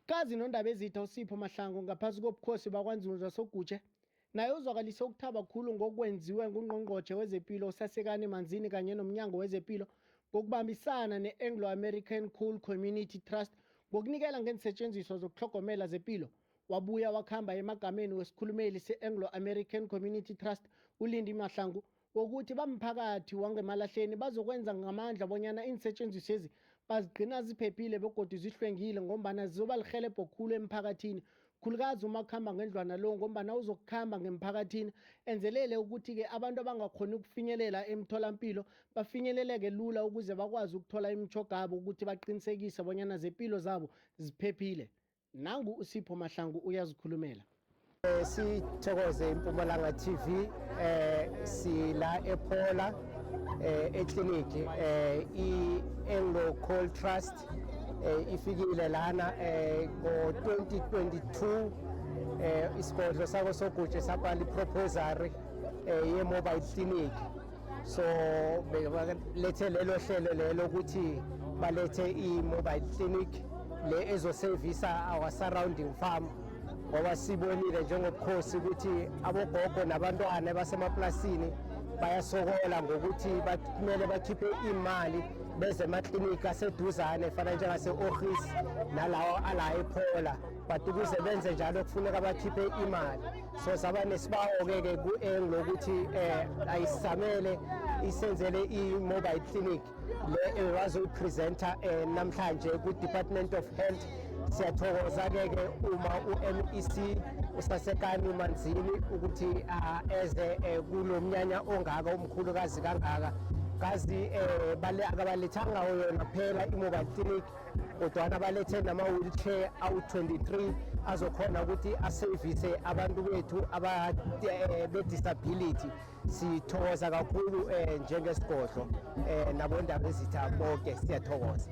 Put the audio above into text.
Kazi nondaba ezitha uSipho Mahlangu ngaphansi kobukhosi bakwaNzunza Sogutshe naye uzwakalise ukuthaba kakhulu ngokwenziwe ngungqongqotjhe wezempilo uSasekani Manzini kanye nomnyango wezempilo ngokubambisana ne-Anglo-American Coal Community Trust ngokunikela ngeensetjenziswa zokuhlogomela zempilo. Wabuya wakhamba emagameni wesikhulumeli se-Anglo-American Community Trust uLindi Mahlangu wokuthi bamphakathi wangemalahleni bazokwenza ngamandla bonyana iinsetjenziswezi bazigcina ziphephile begodu zihlwengile ngombana zizoba lihelebho khulu emphakathini, khulukazi uma kukhamba ngendlwana lo ngombana uzokukhamba ngemphakathini enzelele ukuthi-ke abantu abangakhoni ukufinyelela emtholampilo bafinyeleleke lula ukuze bakwazi ukuthola imitjhoga yabo ukuthi baqinisekise bonyana zempilo zabo ziphephile. Nangu uSipho Mahlangu uyazikhulumela. Sithokoze iMpumalanga TV sila ePhola ekliniki i-Anglo Coal Trust ifikile lana ngo-2022 isigodlo sako Sogutshe sabhala iproposal ye-mobile clinic. So belethe lelo hlelo lelo ukuthi balethe i-mobile clinic le ezosevisa our surrounding farm ngoba sibonile njengobukhosi ukuthi abogogo nabantwana basemaplasini bayasokola ngokuthi kumele bakhiphe imali beze emaklinika aseduzane efana njengase-Orhis nalawo ala ePhola, but ukuze benze njalo kufuneka bakhiphe imali. So saba nesibawo-ke ku-Anglo ukuthi ayisamele isenzele i-mobile clinic le wazoyipresenta namhlanje ku-Department of Health. Siyathokoza-ke uma u-MEC uSasekani Manzini ukuthi eze kulo mnyanya ongaka omkhulukazi kangaka. Kazi akabalethanga yona kuphela i-mobile clinic kodwana balethe nama-wheelchair awu-23 azokhona ukuthi asevise abantu bethu be-disability. Sithokoza kakhulu njengesigodlo nabondaba ezitha bonke siyathokoza.